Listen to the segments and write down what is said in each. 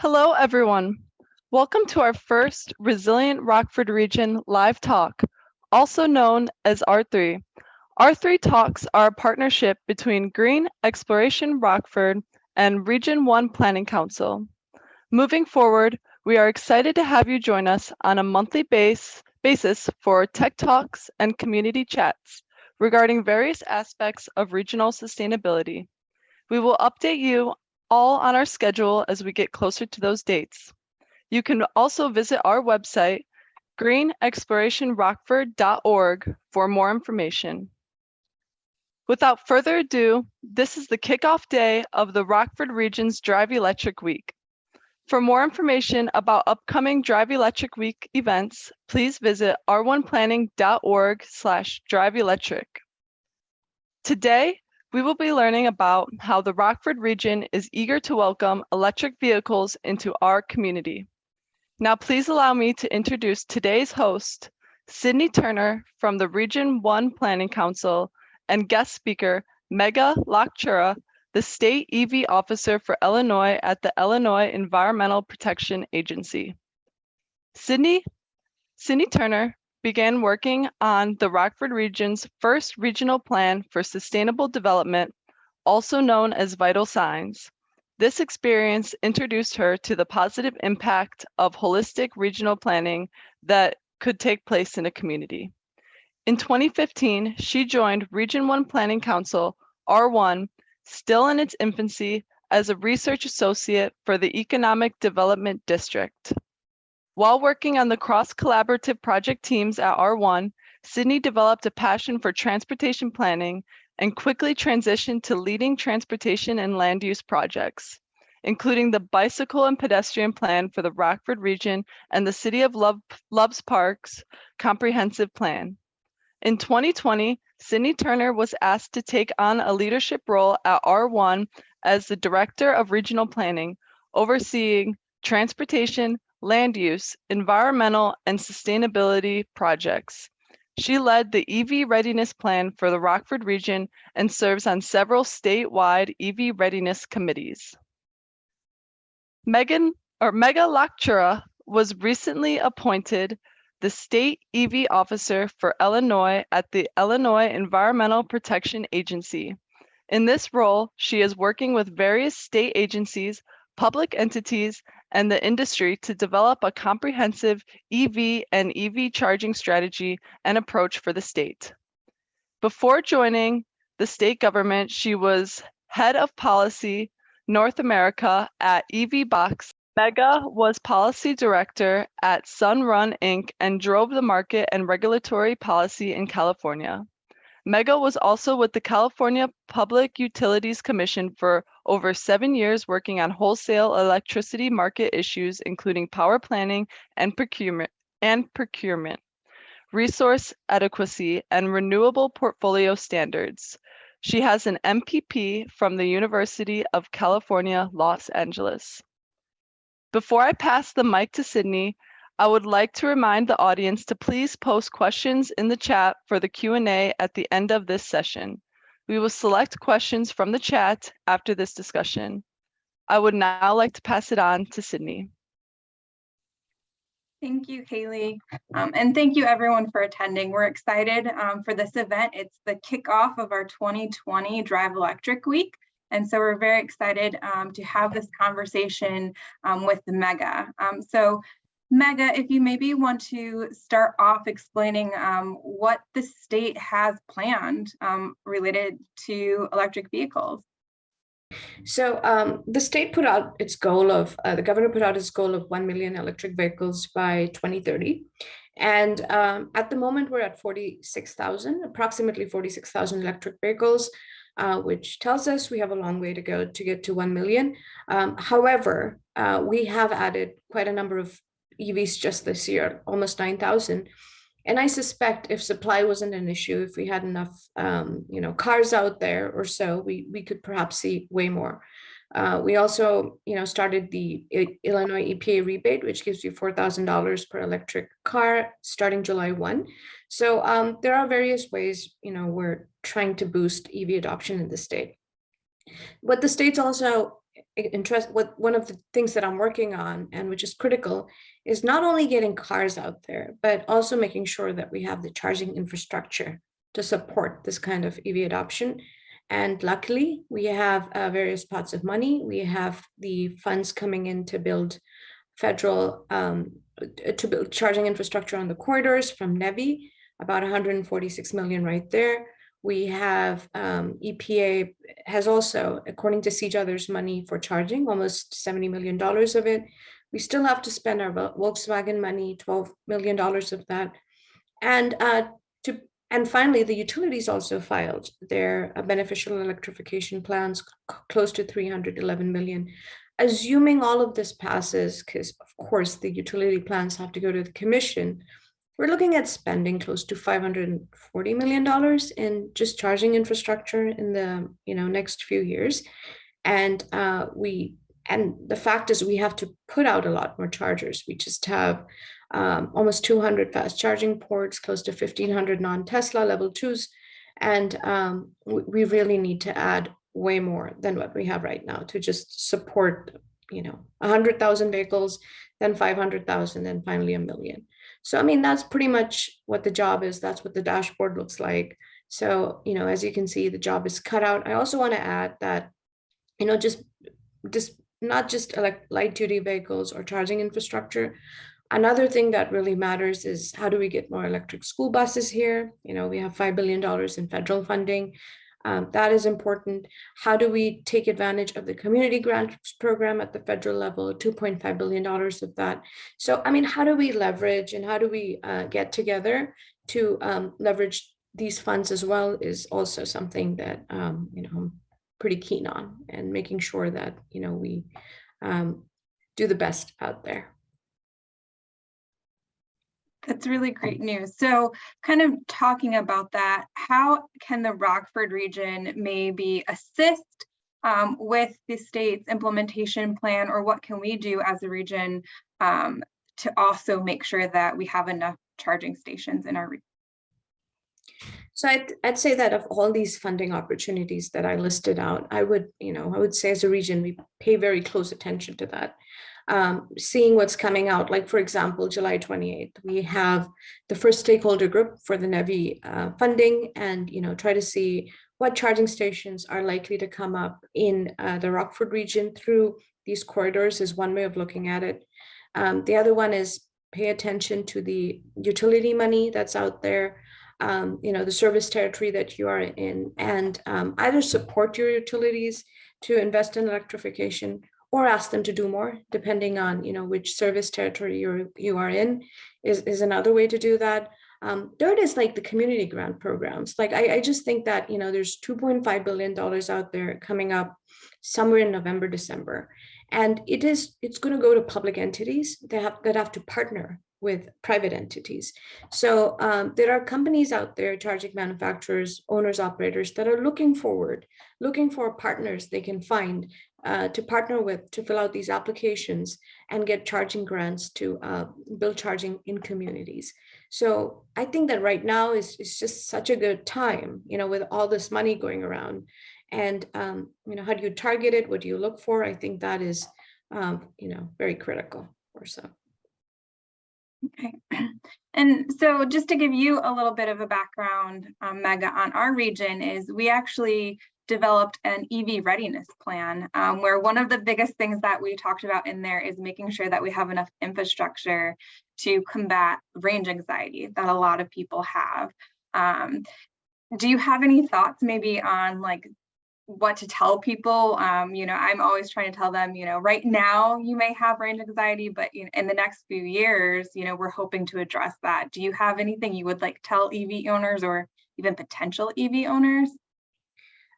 Hello, everyone. Welcome to our first Resilient Rockford Region live talk, also known as R3. R3 talks are a partnership between Green Exploration Rockford and Region 1 Planning Council. Moving forward, we are excited to have you join us on a monthly basis for tech talks and community chats regarding various aspects of regional sustainability. We will update you all on our schedule as we get closer to those dates. You can also visit our website, greenexplorationrockford.org, for more information. Without further ado, this is the kickoff day of the Rockford Region's Drive Electric Week. For more information about upcoming Drive Electric Week events, please visit r1planning.org/driveelectric. Today, we will be learning about how the Rockford region is eager to welcome electric vehicles into our community. Now, please allow me to introduce today's host, Sydney Turner from the Region 1 Planning Council, and guest speaker, Megha Lakhchaura, the State EV Officer for Illinois at the Illinois Environmental Protection Agency. Sydney Turner began working on the Rockford region's first regional plan for sustainable development, also known as Vital Signs. This experience introduced her to the positive impact of holistic regional planning that could take place in a community. In 2015, she joined Region 1 Planning Council, R1, still in its infancy, as a research associate for the Economic Development District. While working on the cross-collaborative project teams at R1, Sydney developed a passion for transportation planning and quickly transitioned to leading transportation and land use projects, including the bicycle and pedestrian plan for the Rockford region and the City of Loves Park's comprehensive plan. In 2020, Sydney Turner was asked to take on a leadership role at R1 as the Director of Regional Planning, overseeing transportation, land use, environmental, and sustainability projects. She led the EV Readiness Plan for the Rockford region and serves on several statewide EV readiness committees. Megha Lakhchaura was recently appointed the State EV Officer for Illinois at the Illinois Environmental Protection Agency. In this role, she is working with various state agencies, public entities, and the industry to develop a comprehensive EV and EV charging strategy and approach for the state. Before joining the state government, she was Head of Policy North America at EV Box. Megha was Policy Director at Sunrun Inc. and drove the market and regulatory policy in California. Megha was also with the California Public Utilities Commission for over 7 years, working on wholesale electricity market issues, including power planning and procurement, resource adequacy, and renewable portfolio standards. She has an MPP from the University of California, Los Angeles. Before I pass the mic to Sydney, I would like to remind the audience to please post questions in the chat for the Q&A at the end of this session. We will select questions from the chat after this discussion. I would now like to pass it on to Sydney. Thank you, Kaylee, and thank you everyone for attending. We're excited for this event. It's the kickoff of our 2020 Drive Electric Week. And so we're very excited to have this conversation with Megha. So Megha, if you maybe want to start off explaining what the state has planned related to electric vehicles. So the state put out its goal of, the governor put out its goal of 1 million electric vehicles by 2030. And at the moment, we're at approximately 46,000 electric vehicles, which tells us we have a long way to go to get to 1 million. However, we have added quite a number of EVs just this year, almost 9,000. And I suspect if supply wasn't an issue, if we had enough, cars out there or so, we could perhaps see way more. We also, started the Illinois EPA rebate, which gives you $4,000 per electric car starting July 1. So there are various ways, we're trying to boost EV adoption in the state. What the state's also one of the things that I'm working on, and which is critical, is not only getting cars out there, but also making sure that we have the charging infrastructure to support this kind of EV adoption. And luckily, we have various pots of money. We have the funds coming in to build charging infrastructure on the corridors from NEVI, about 146 million right there. We have EPA has also, according to Siege Others, money for charging, almost $70 million of it. We still have to spend our Volkswagen money, $12 million of that. And finally, the utilities also filed their beneficial electrification plans, close to 311 million. Assuming all of this passes, because of course the utility plans have to go to the commission, we're looking at spending close to $540 million in just charging infrastructure in the next few years. And the fact is we have to put out a lot more chargers. We just have almost 200 fast charging ports, close to 1,500 non-Tesla level 2s. And we really need to add way more than what we have right now to just support 100,000 vehicles, then 500,000, then finally 1 million. So, I mean, that's pretty much what the job is. That's what the dashboard looks like. So, as you can see, the job is cut out. I also want to add that, just not just light duty vehicles or charging infrastructure. Another thing that really matters is how do we get more electric school buses here? We have $5 billion in federal funding. That is important. How do we take advantage of the community grants program at the federal level, $2.5 billion of that? So, I mean, how do we leverage and how do we get together to leverage these funds as well is also something that, I'm pretty keen on, and making sure that, we do the best out there. That's really great news. So kind of talking about that, how can the Rockford region maybe assist with the state's implementation plan, or what can we do as a region to also make sure that we have enough charging stations in our region? So I'd say that of all these funding opportunities that I listed out, I would say as a region, we pay very close attention to that. Seeing what's coming out, like for example, July 28th, we have the first stakeholder group for the NEVI funding, and try to see what charging stations are likely to come up in the Rockford region through these corridors is one way of looking at it. The other one is pay attention to the utility money that's out there, the service territory that you are in, and either support your utilities to invest in electrification or ask them to do more, depending on which service territory you are in, is another way to do that. Third is like the community grant programs. Like I just think that there's $2.5 billion out there coming up somewhere in November, December, and it's going to go to public entities that have to partner with private entities. So there are companies out there, charging manufacturers, owners, operators, that are looking for partners they can find to partner with to fill out these applications and get charging grants to build charging in communities. So I think that right now is just such a good time, with all this money going around. And how do you target it? What do you look for? I think that is very critical or so. Okay. And so just to give you a little bit of a background, Megha, on our region is we actually developed an EV readiness plan, where one of the biggest things that we talked about in there is making sure that we have enough infrastructure to combat range anxiety that a lot of people have. Do you have any thoughts maybe on like what to tell people? I'm always trying to tell them, right now you may have range anxiety, but in the next few years, we're hoping to address that. Do you have anything you would like tell EV owners or even potential EV owners?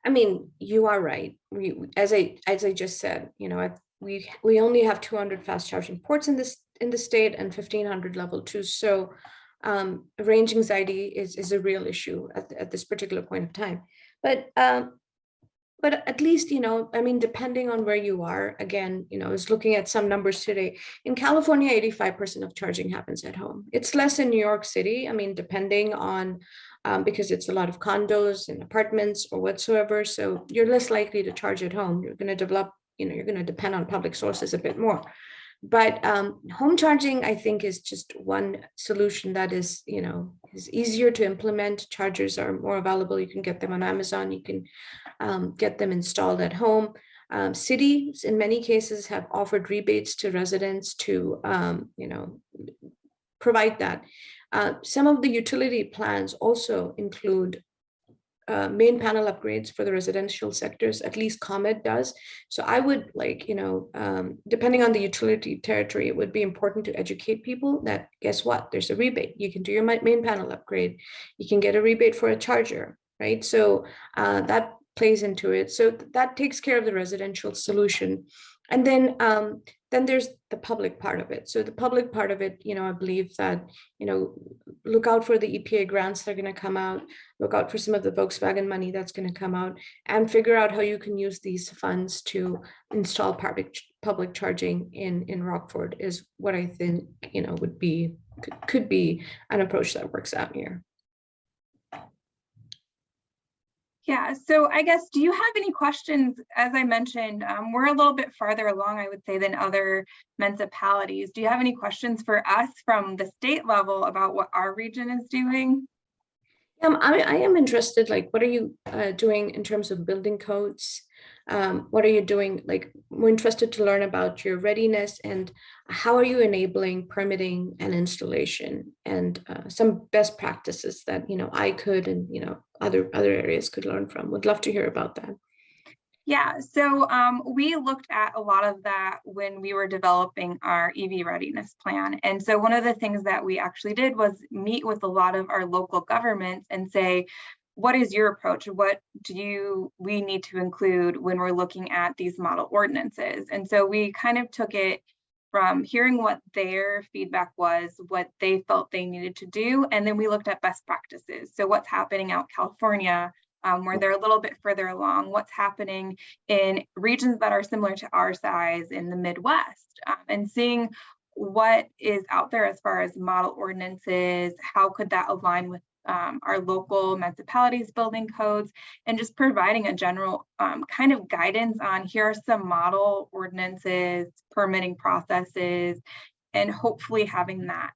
I mean, you are right. We, as I just said, we only have 200 fast charging ports in the state and 1,500 level 2s. So range anxiety is a real issue at this particular point of time. But at least, depending on where you are, again, I was looking at some numbers today. In California, 85% of charging happens at home. It's less in New York City. I mean, depending on, because it's a lot of condos and apartments or whatsoever. So you're less likely to charge at home. You're going to develop you're going to depend on public sources a bit more. But home charging, I think, is just one solution that is, is easier to implement. Chargers are more available. You can get them on Amazon. You can get them installed at home. Cities, in many cases, have offered rebates to residents to, provide that. Some of the utility plans also include main panel upgrades for the residential sectors, at least ComEd does. So I would depending on the utility territory, it would be important to educate people that, guess what, there's a rebate. You can do your main panel upgrade. You can get a rebate for a charger, right? So that plays into it. So that takes care of the residential solution. And then there's the public part of it. So the public part of it, I believe that, look out for the EPA grants that are going to come out, look out for some of the Volkswagen money that's going to come out, and figure out how you can use these funds to install public charging in Rockford is what I think, could be an approach that works out here. Yeah, so I guess, do you have any questions? As I mentioned, we're a little bit farther along, I would say, than other municipalities. Do you have any questions for us from the state level about what our region is doing? I am interested, like, what are you doing in terms of building codes? What are you doing? Like, we're interested to learn about your readiness and how are you enabling permitting and installation, and some best practices that, I could and, other areas could learn from. Would love to hear about that. Yeah, so we looked at a lot of that when we were developing our EV Readiness Plan. And so one of the things that we actually did was meet with a lot of our local governments and say, what is your approach? What do we need to include when we're looking at these model ordinances? And so we kind of took it from hearing what their feedback was, what they felt they needed to do, and then we looked at best practices. So what's happening out in California, where they're a little bit further along, what's happening in regions that are similar to our size in the Midwest, and seeing what is out there as far as model ordinances, how could that align with our local municipalities building codes, and just providing a general kind of guidance on here are some model ordinances, permitting processes, and hopefully having that.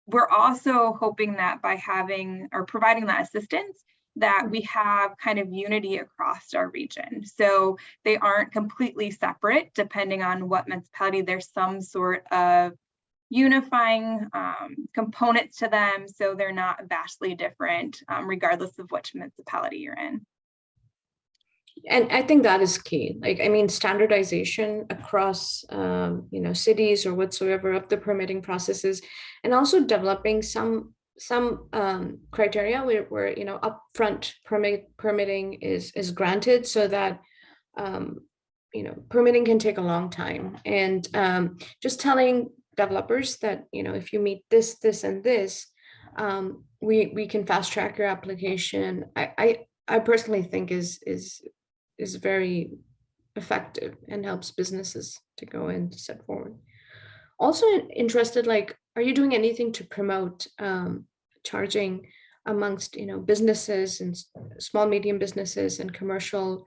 We're also hoping that by having or providing that assistance, that we have kind of unity across our region. So they aren't completely separate, depending on what municipality, there's some sort of unifying components to them, so they're not vastly different, regardless of which municipality you're in. And I think that is key. Like, I mean, standardization across, cities or whatsoever of the permitting processes, and also developing some criteria where upfront permitting is granted, so that permitting can take a long time, and just telling developers that if you meet this, and this, we can fast track your application. I personally think is very effective and helps businesses to go and step forward. Also interested, like, are you doing anything to promote charging amongst businesses and small, medium businesses and commercial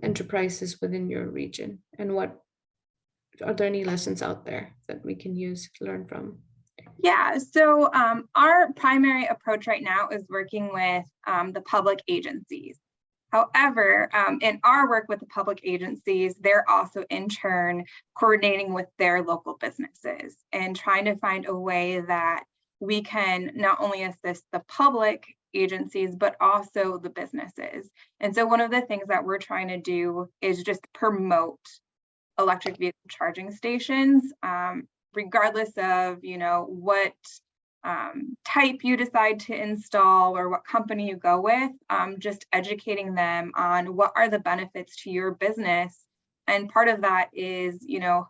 enterprises within your region? And are there any lessons out there that we can use to learn from? Yeah, so our primary approach right now is working with the public agencies. However, in our work with the public agencies, they're also in turn coordinating with their local businesses and trying to find a way that we can not only assist the public agencies, but also the businesses. And so one of the things that we're trying to do is just promote electric vehicle charging stations, regardless of, what type you decide to install or what company you go with, just educating them on what are the benefits to your business. And part of that is,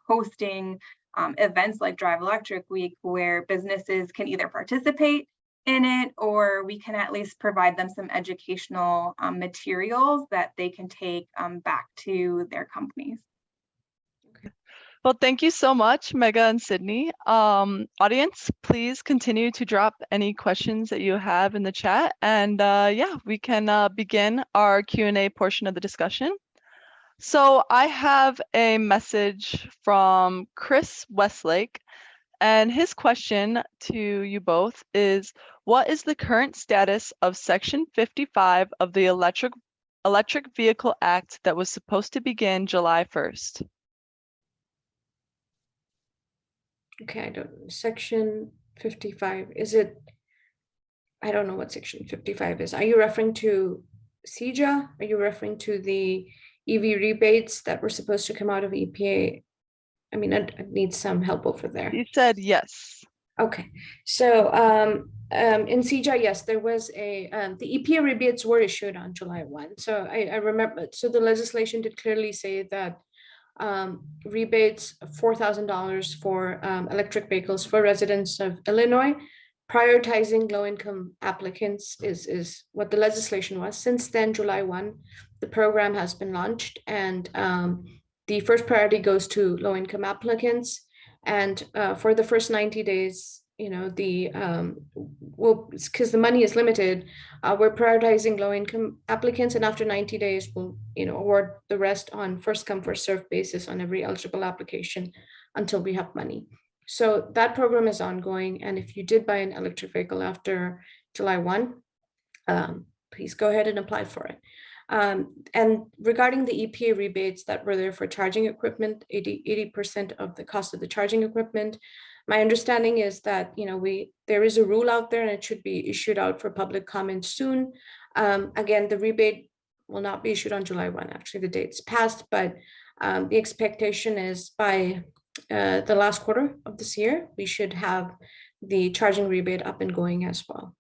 hosting events like Drive Electric Week, where businesses can either participate in it, or we can at least provide them some educational materials that they can take back to their companies. Well, thank you so much, Megha and Sydney. Audience, please continue to drop any questions that you have in the chat. And we can begin our Q&A portion of the discussion. So I have a message from Chris Westlake, and his question to you both is, what is the current status of Section 55 of the Electric Vehicle Act that was supposed to begin July 1st? Okay, I don't know. Section 55, is it? I don't know what Section 55 is. Are you referring to CEJA? Are you referring to the EV rebates that were supposed to come out of EPA? I mean, I need some help over there. He said yes. Okay, so in CEJA, yes, there was the EPA rebates were issued on July 1. So I remember, so the legislation did clearly say that rebates of $4,000 for electric vehicles for residents of Illinois, prioritizing low-income applicants is what the legislation was. Since then, July 1, the program has been launched, and the first priority goes to low-income applicants. And for the first 90 days, you know, because the money is limited, we're prioritizing low-income applicants, and after 90 days, we'll, you know, award the rest on first come, first served basis on every eligible application until we have money. So that program is ongoing, and if you did buy an electric vehicle after July 1, please go ahead and apply for it. And regarding the EPA rebates that were there for charging equipment, 80% of the cost of the charging equipment, my understanding is that, you know, there is a rule out there and it should be issued out for public comment soon. Again, the rebate will not be issued on July 1. Actually, the date's passed, but the expectation is by the last quarter of this year, we should have the charging rebate up and going as well.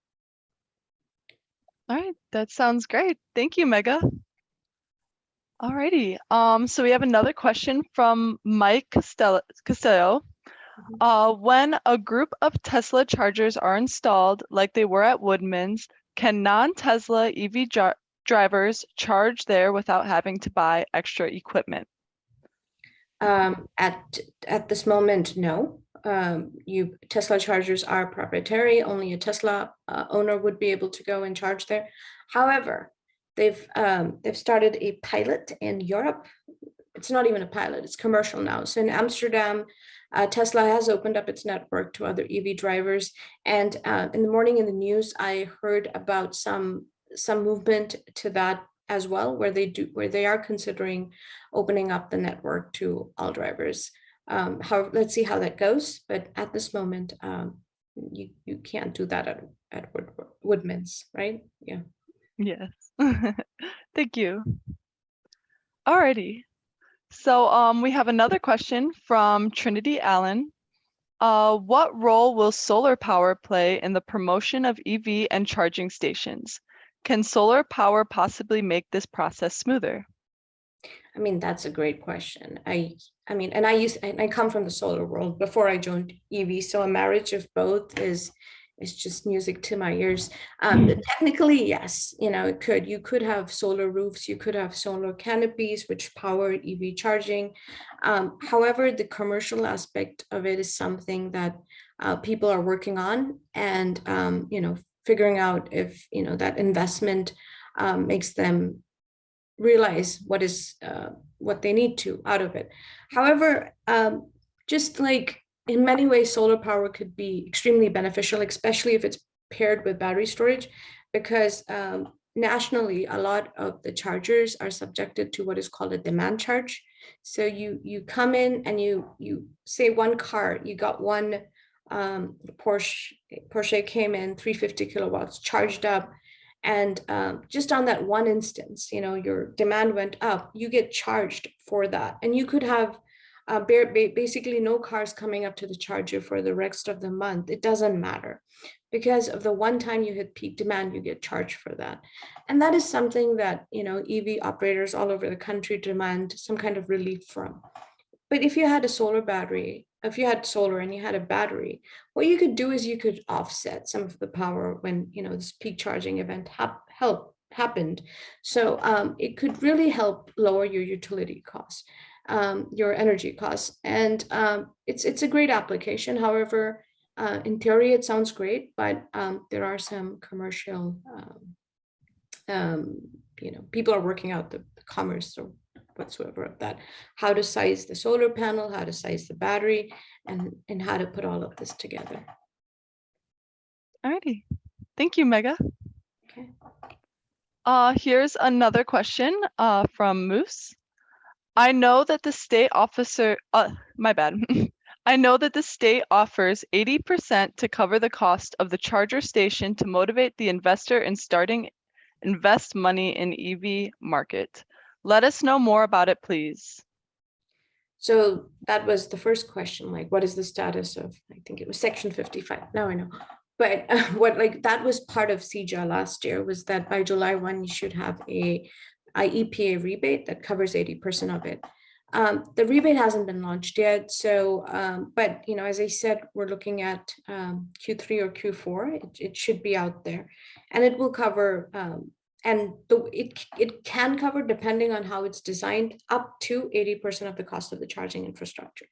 All right, that sounds great. Thank you, Megha. All righty. So we have another question from Mike Costello. When a group of Tesla chargers are installed, like they were at Woodman's, can non-Tesla EV drivers charge there without having to buy extra equipment? At this moment, no. Tesla chargers are proprietary. Only a Tesla owner would be able to go and charge there. However, they've started a pilot in Europe. It's not even a pilot, it's commercial now. So in Amsterdam, Tesla has opened up its network to other EV drivers. And in the morning in the news, I heard about some movement to that as well, where they are considering opening up the network to all drivers. Let's see how that goes. But at this moment, you can't do that at Woodman's, right? Yeah. Yes. Thank you. Alrighty. So we have another question from Trinity Allen. What role will solar power play in the promotion of EV and charging stations? Can solar power possibly make this process smoother? I mean, that's a great question. I mean, and I come from the solar world before I joined EV, so a marriage of both is just music to my ears. Technically, yes, you know, you could have solar roofs, you could have solar canopies which power EV charging. However, the commercial aspect of it is something that people are working on, and you know, figuring out if, you know, that investment makes them realize what they need to out of it. However, just like in many ways, solar power could be extremely beneficial, especially if it's paired with battery storage, because nationally, a lot of the chargers are subjected to what is called a demand charge. So you come in and you say one car, you got one Porsche came in 350 kilowatts charged up, and just on that one instance, you know, your demand went up, you get charged for that, and you could have basically no cars coming up to the charger for the rest of the month. It doesn't matter, because of the one time you hit peak demand, you get charged for that. And that is something that, you know, EV operators all over the country demand some kind of relief from. But if you had a solar battery, if you had solar and you had a battery, what you could do is you could offset some of the power when, you know, this peak charging event happened. So it could really help lower your utility costs, your energy costs. And it's a great application. However, in theory, it sounds great, but there are some commercial, you know, people are working out the commerce whatsoever of that. How to size the solar panel, how to size the battery, and how to put all of this together. Alrighty. Thank you, Megha. Okay. Here's another question from Moose. I know that the state officer, my bad. I know that the state offers 80% to cover the cost of the charger station to motivate the investor in starting invest money in EV market. Let us know more about it, please. So that was the first question, like what is the status of, I think it was Section 55, now I know. But that was part of CJA last year, was that by July 1, you should have a Epa rebate that covers 80% of it. The rebate hasn't been launched yet. So, but as I said, we're looking at Q3 or Q4, it should be out there, and it will cover, and it can cover, depending on how it's designed, up to 80% of the cost of the charging infrastructure.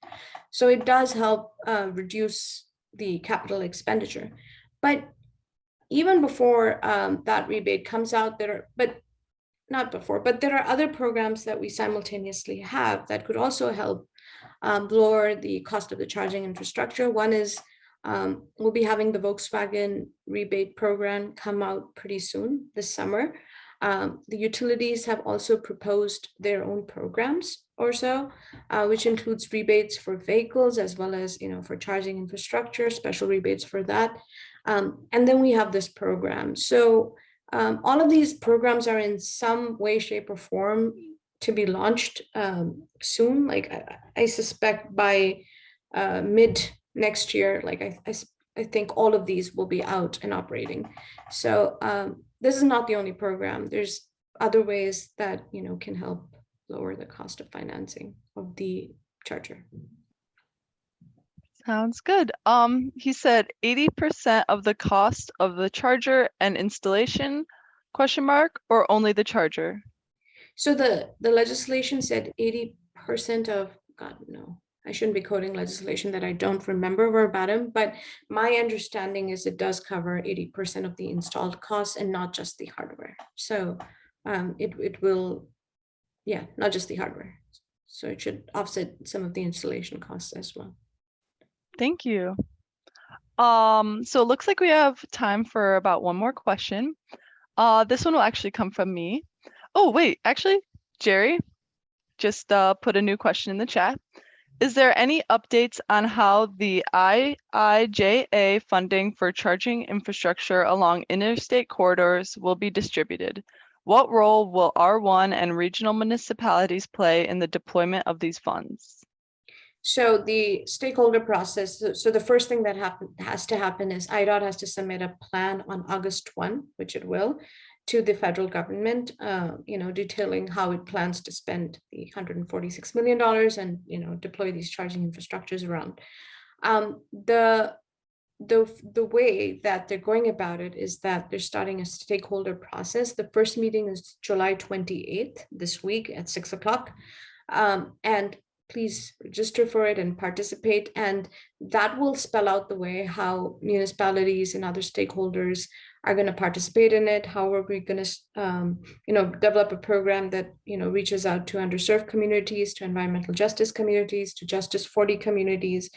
So it does help reduce the capital expenditure. But even before that rebate comes out, there are other programs that we simultaneously have that could also help lower the cost of the charging infrastructure. One is we'll be having the Volkswagen rebate program come out pretty soon this summer. The utilities have also proposed their own programs or so, which includes rebates for vehicles as well as for charging infrastructure, special rebates for that. And then we have this program. So all of these programs are in some way, shape, or form to be launched soon. Like I suspect by mid next year, like I think all of these will be out and operating. So this is not the only program. There's other ways that can help lower the cost of financing of the charger. Sounds good. He said 80% of the cost of the charger and installation, ? Or only the charger? So the legislation said 80% of, God, no, I shouldn't be quoting legislation that I don't remember verbatim, but my understanding is it does cover 80% of the installed costs and not just the hardware. So it will, yeah, not just the hardware. So it should offset some of the installation costs as well. Thank you. So it looks like we have time for about one more question. This one will actually come from me. Oh, wait, actually, Jerry just put a new question in the chat. Is there any updates on how the IIJA funding for charging infrastructure along interstate corridors will be distributed? What role will R1 and regional municipalities play in the deployment of these funds? So the stakeholder process, so the first thing that has to happen is IDOT has to submit a plan on August 1, which it will, to the federal government, detailing how it plans to spend the $146 million and, deploy these charging infrastructures around. The way that they're going about it is that they're starting a stakeholder process. The first meeting is July 28th, this week at 6 o'clock. And please register for it and participate. And that will spell out the way how municipalities and other stakeholders are going to participate in it. How are we going to, develop a program that, reaches out to underserved communities, to environmental justice communities, to Justice 40 communities.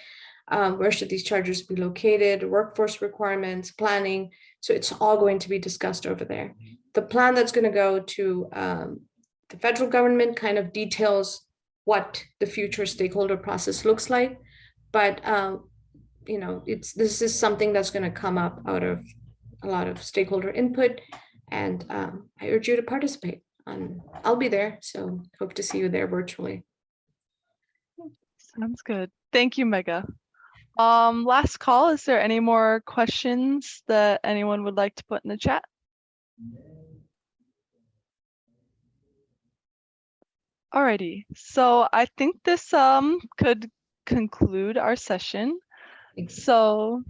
Where should these chargers be located, workforce requirements, planning. So it's all going to be discussed over there. The plan that's going to go to the federal government kind of details what the future stakeholder process looks like. But, this is something that's going to come up out of a lot of stakeholder input. And I urge you to participate. I'll be there, so hope to see you there virtually. Sounds good. Thank you, Megha. Last call, is there any more questions that anyone would like to put in the chat? Alrighty, so I think this could conclude our session. So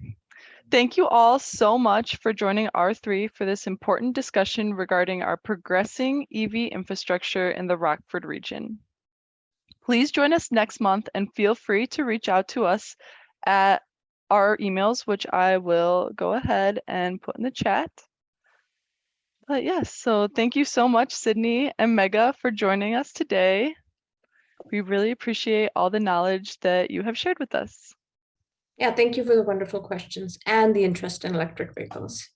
thank you all so much for joining R3 for this important discussion regarding our progressing EV infrastructure in the Rockford region. Please join us next month and feel free to reach out to us at our emails, which I will go ahead and put in the chat. But yes, so thank you so much, Sydney and Megha, for joining us today. We really appreciate all the knowledge that you have shared with us. Yeah, thank you for the wonderful questions and the interest in electric vehicles.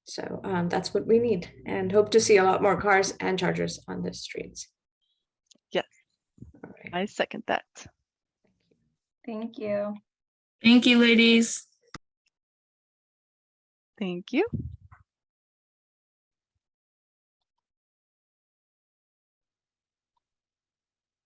So that's what we need, and hope to see a lot more cars and chargers on the streets. Yes, All right. I second that. Thank you. Thank you, ladies. Thank you.